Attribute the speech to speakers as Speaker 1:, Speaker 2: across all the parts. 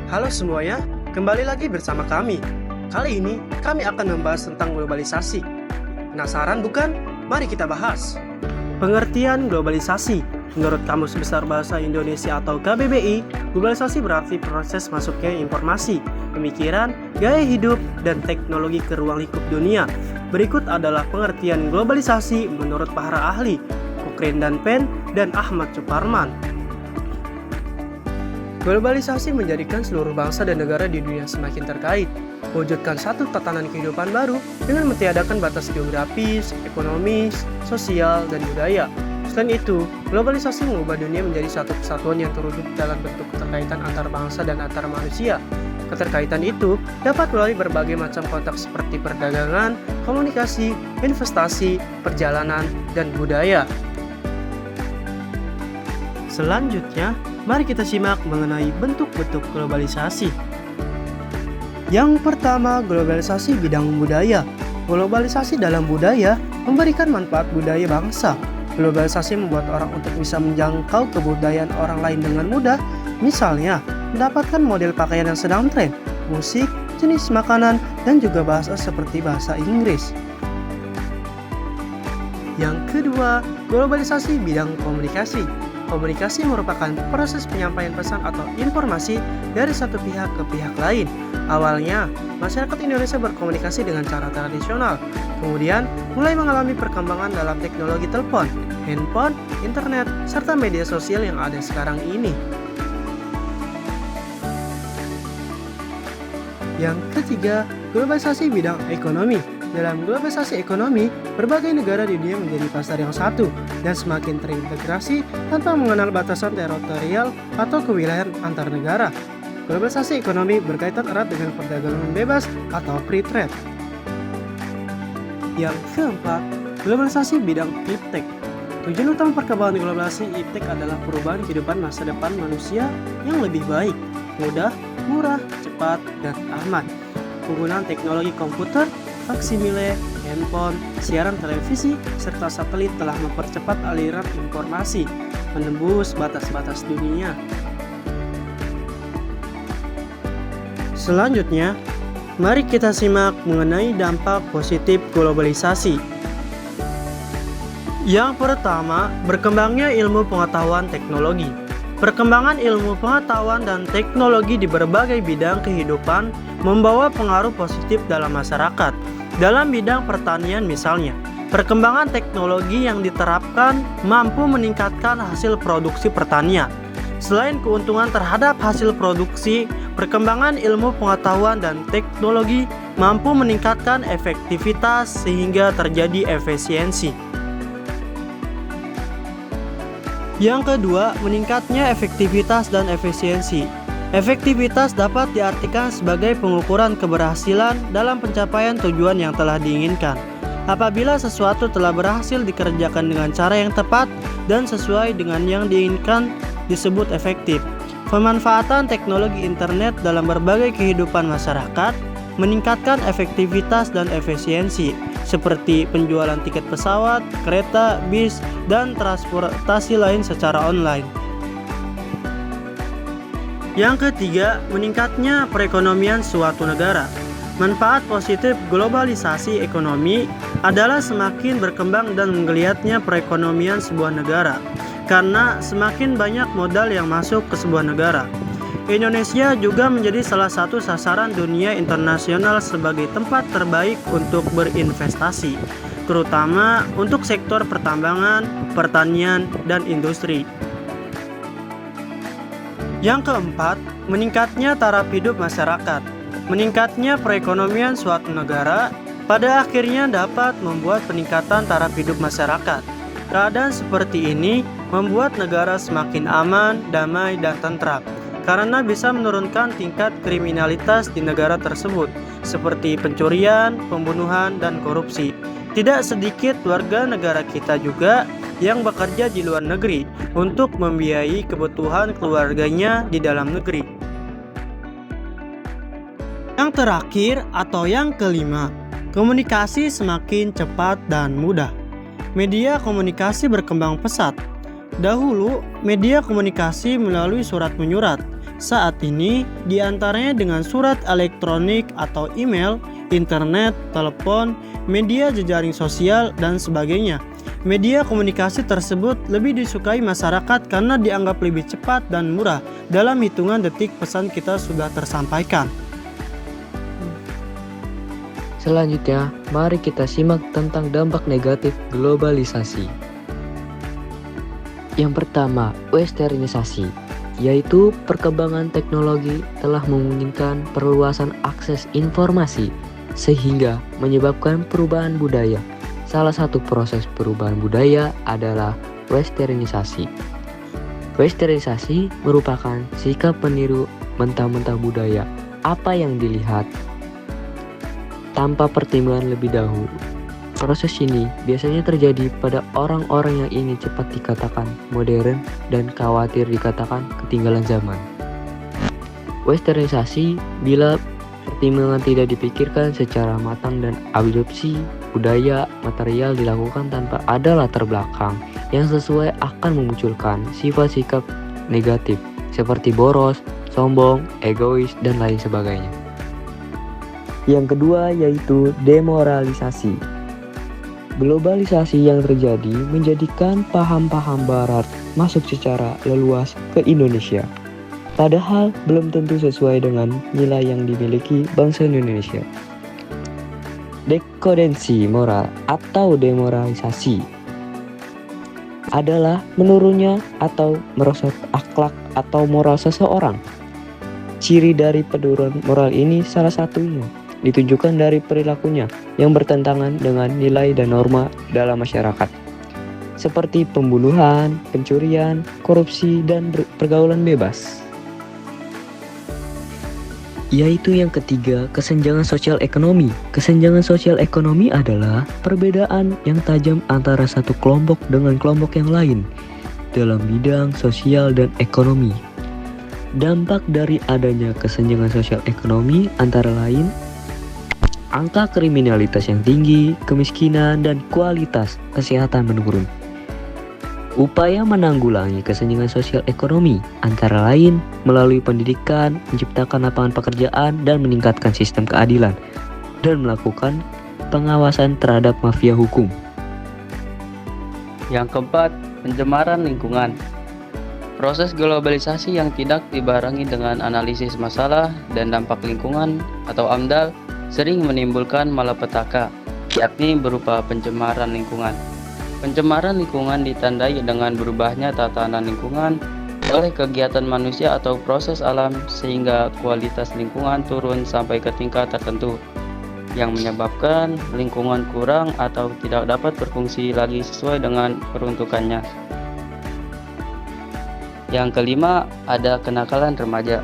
Speaker 1: Halo semuanya, kembali lagi bersama kami. Kali ini kami akan membahas tentang globalisasi. Penasaran bukan? Mari kita bahas. Pengertian globalisasi. Menurut Kamus Besar Bahasa Indonesia atau KBBI, globalisasi berarti proses masuknya informasi, pemikiran, gaya hidup, dan teknologi ke ruang lingkup dunia. Berikut adalah pengertian globalisasi menurut para ahli, Cochrane dan Penn, dan Ahmad Suparman. Globalisasi menjadikan seluruh bangsa dan negara di dunia semakin terkait, mewujudkan satu tatanan kehidupan baru dengan mentiadakan batas geografis, ekonomis, sosial, dan budaya. Selain itu, globalisasi mengubah dunia menjadi satu kesatuan yang terwujud dalam bentuk keterkaitan antar bangsa dan antar manusia. Keterkaitan itu dapat melalui berbagai macam kontak seperti perdagangan, komunikasi, investasi, perjalanan, dan budaya. Selanjutnya, mari kita simak mengenai bentuk-bentuk globalisasi. Yang pertama, globalisasi bidang budaya. Globalisasi dalam budaya memberikan manfaat budaya bangsa. Globalisasi membuat orang untuk bisa menjangkau kebudayaan orang lain dengan mudah. Misalnya, mendapatkan model pakaian yang sedang tren, musik, jenis makanan, dan juga bahasa seperti bahasa Inggris. Yang kedua, globalisasi bidang komunikasi. Komunikasi merupakan proses penyampaian pesan atau informasi dari satu pihak ke pihak lain. Awalnya, masyarakat Indonesia berkomunikasi dengan cara tradisional. Kemudian, mulai mengalami perkembangan dalam teknologi telepon, handphone, internet, serta media sosial yang ada sekarang ini. Yang ketiga, globalisasi bidang ekonomi. Dalam globalisasi ekonomi, berbagai negara di dunia menjadi pasar yang satu dan semakin terintegrasi tanpa mengenal batasan teritorial atau kewilayahan antar negara. Globalisasi ekonomi berkaitan erat dengan perdagangan bebas atau free trade. Yang keempat, globalisasi bidang iptek. Tujuan utama perkembangan globalisasi iptek adalah perubahan kehidupan masa depan manusia yang lebih baik, mudah, murah, cepat, dan aman. Penggunaan teknologi komputer, faksimile, handphone, siaran televisi, serta satelit telah mempercepat aliran informasi, menembus batas-batas dunia. Selanjutnya, mari kita simak mengenai dampak positif globalisasi. Yang pertama, berkembangnya ilmu pengetahuan teknologi. Perkembangan ilmu pengetahuan dan teknologi di berbagai bidang kehidupan membawa pengaruh positif dalam masyarakat. Dalam bidang pertanian misalnya, perkembangan teknologi yang diterapkan mampu meningkatkan hasil produksi pertanian. Selain keuntungan terhadap hasil produksi, perkembangan ilmu pengetahuan dan teknologi mampu meningkatkan efektivitas sehingga terjadi efisiensi. Yang kedua, meningkatnya efektivitas dan efisiensi. Efektivitas dapat diartikan sebagai pengukuran keberhasilan dalam pencapaian tujuan yang telah diinginkan. Apabila sesuatu telah berhasil dikerjakan dengan cara yang tepat dan sesuai dengan yang diinginkan disebut efektif. Pemanfaatan teknologi internet dalam berbagai kehidupan masyarakat meningkatkan efektivitas dan efisiensi, seperti penjualan tiket pesawat, kereta, bis, dan transportasi lain secara online. Yang ketiga, meningkatnya perekonomian suatu negara. Manfaat positif globalisasi ekonomi adalah semakin berkembang dan menggeliatnya perekonomian sebuah negara, karena semakin banyak modal yang masuk ke sebuah negara. Indonesia juga menjadi salah satu sasaran dunia internasional sebagai tempat terbaik untuk berinvestasi, terutama untuk sektor pertambangan, pertanian, dan industri. Yang keempat, meningkatnya taraf hidup masyarakat. Meningkatnya perekonomian suatu negara pada akhirnya dapat membuat peningkatan taraf hidup masyarakat. Keadaan seperti ini membuat negara semakin aman, damai, dan tentram, karena bisa menurunkan tingkat kriminalitas di negara tersebut, seperti pencurian, pembunuhan, dan korupsi. Tidak sedikit warga negara kita juga yang bekerja di luar negeri untuk membiayai kebutuhan keluarganya di dalam negeri. Yang terakhir atau yang kelima, komunikasi semakin cepat dan mudah. Media komunikasi berkembang pesat. Dahulu, media komunikasi melalui surat menyurat. Saat ini, diantaranya dengan surat elektronik atau email, internet, telepon, media jejaring sosial, dan sebagainya. Media komunikasi tersebut lebih disukai masyarakat karena dianggap lebih cepat dan murah. Dalam hitungan detik pesan kita sudah tersampaikan.
Speaker 2: Selanjutnya, mari kita simak tentang dampak negatif globalisasi. Yang pertama, westernisasi, yaitu perkembangan teknologi telah memungkinkan perluasan akses informasi sehingga menyebabkan perubahan budaya. Salah satu proses perubahan budaya adalah westernisasi. Westernisasi merupakan sikap meniru mentah-mentah budaya apa yang dilihat tanpa pertimbangan lebih dahulu. Proses ini biasanya terjadi pada orang-orang yang ingin cepat dikatakan modern dan khawatir dikatakan ketinggalan zaman. Westernisasi bila pertimbangan tidak dipikirkan secara matang dan adopsi budaya material dilakukan tanpa ada latar belakang yang sesuai akan memunculkan sifat sikap negatif seperti boros, sombong, egois, dan lain sebagainya. Yang kedua yaitu demoralisasi. Globalisasi yang terjadi menjadikan paham-paham barat masuk secara leluas ke Indonesia. Padahal belum tentu sesuai dengan nilai yang dimiliki bangsa Indonesia. Dekadensi moral atau demoralisasi adalah menurunnya atau merosot akhlak atau moral seseorang. Ciri dari penurunan moral ini salah satunya ditunjukkan dari perilakunya yang bertentangan dengan nilai dan norma dalam masyarakat, seperti pembunuhan, pencurian, korupsi, dan pergaulan bebas. Yaitu yang ketiga, kesenjangan sosial ekonomi. Kesenjangan sosial ekonomi adalah perbedaan yang tajam antara satu kelompok dengan kelompok yang lain dalam bidang sosial dan ekonomi. Dampak dari adanya kesenjangan sosial ekonomi antara lain angka kriminalitas yang tinggi, kemiskinan, dan kualitas kesehatan menurun. Upaya menanggulangi kesenjangan sosial ekonomi antara lain melalui pendidikan, menciptakan lapangan pekerjaan, dan meningkatkan sistem keadilan, dan melakukan pengawasan terhadap mafia hukum.
Speaker 3: Yang keempat, pencemaran lingkungan. Proses globalisasi yang tidak dibarengi dengan analisis masalah dan dampak lingkungan atau AMDAL sering menimbulkan malapetaka, yakni berupa pencemaran lingkungan. Pencemaran lingkungan ditandai dengan berubahnya tatanan lingkungan oleh kegiatan manusia atau proses alam sehingga kualitas lingkungan turun sampai ke tingkat tertentu yang menyebabkan lingkungan kurang atau tidak dapat berfungsi lagi sesuai dengan peruntukannya. Yang kelima, ada kenakalan remaja.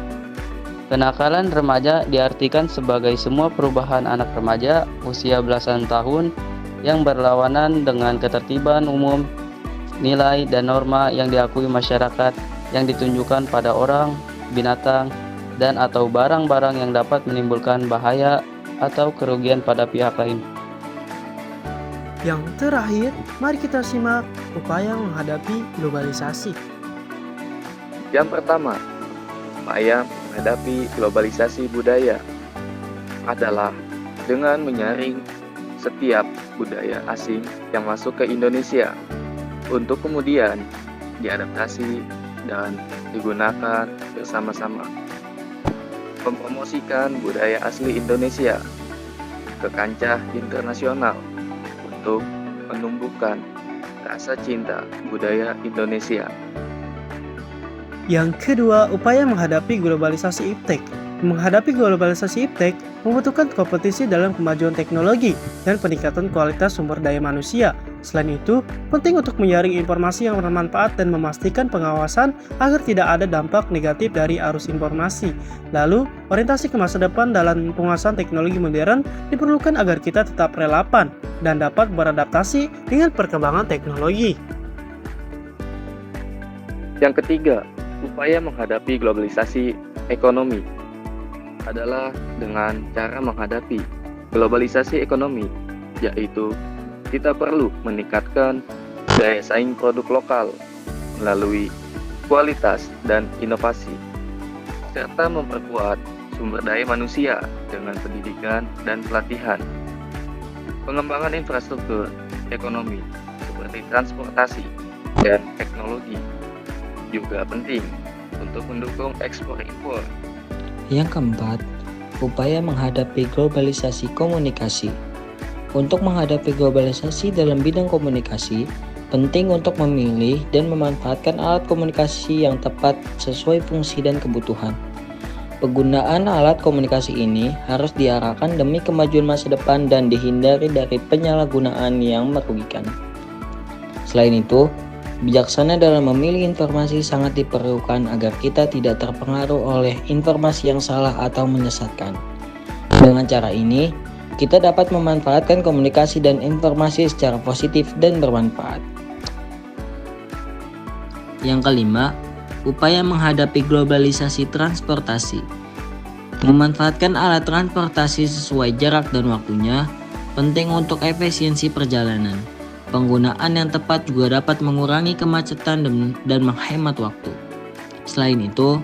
Speaker 3: Kenakalan remaja diartikan sebagai semua perubahan anak remaja usia belasan tahun yang berlawanan dengan ketertiban umum, nilai dan norma yang diakui masyarakat yang ditunjukkan pada orang, binatang, dan atau barang-barang yang dapat menimbulkan bahaya atau kerugian pada pihak lain.
Speaker 1: Yang terakhir, mari kita simak upaya menghadapi globalisasi.
Speaker 4: Yang pertama, upaya menghadapi globalisasi budaya adalah dengan menyaring setiap budaya asing yang masuk ke Indonesia untuk kemudian diadaptasi dan digunakan bersama-sama. Mempromosikan budaya asli Indonesia ke kancah internasional untuk menumbuhkan rasa cinta budaya Indonesia.
Speaker 1: Yang kedua, upaya menghadapi globalisasi iptek. Menghadapi globalisasi iptek membutuhkan kompetisi dalam kemajuan teknologi dan peningkatan kualitas sumber daya manusia. Selain itu, penting untuk menyaring informasi yang bermanfaat dan memastikan pengawasan agar tidak ada dampak negatif dari arus informasi. Lalu, orientasi ke masa depan dalam penguasaan teknologi modern diperlukan agar kita tetap relevan dan dapat beradaptasi dengan perkembangan teknologi.
Speaker 4: Yang ketiga, upaya menghadapi globalisasi ekonomi adalah dengan cara menghadapi globalisasi ekonomi, yaitu kita perlu meningkatkan daya saing produk lokal melalui kualitas dan inovasi. serta memperkuat sumber daya manusia dengan pendidikan dan pelatihan. Pengembangan infrastruktur ekonomi seperti transportasi dan teknologi juga penting untuk mendukung ekspor-impor.
Speaker 5: Yang keempat, upaya menghadapi globalisasi komunikasi. Untuk menghadapi globalisasi dalam bidang komunikasi, penting untuk memilih dan memanfaatkan alat komunikasi yang tepat sesuai fungsi dan kebutuhan. Penggunaan alat komunikasi ini harus diarahkan demi kemajuan masa depan dan dihindari dari penyalahgunaan yang merugikan. Selain itu, bijaksana dalam memilih informasi sangat diperlukan agar kita tidak terpengaruh oleh informasi yang salah atau menyesatkan. Dengan cara ini, kita dapat memanfaatkan komunikasi dan informasi secara positif dan bermanfaat. Yang kelima, upaya menghadapi globalisasi transportasi. Memanfaatkan alat transportasi sesuai jarak dan waktunya penting untuk efisiensi perjalanan. Penggunaan yang tepat juga dapat mengurangi kemacetan dan menghemat waktu. Selain itu,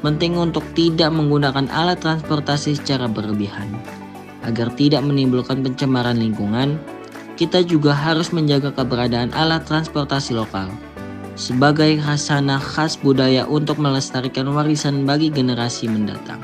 Speaker 5: penting untuk tidak menggunakan alat transportasi secara berlebihan. Agar tidak menimbulkan pencemaran lingkungan, kita juga harus menjaga keberadaan alat transportasi lokal sebagai khasana khas budaya untuk melestarikan warisan bagi generasi mendatang.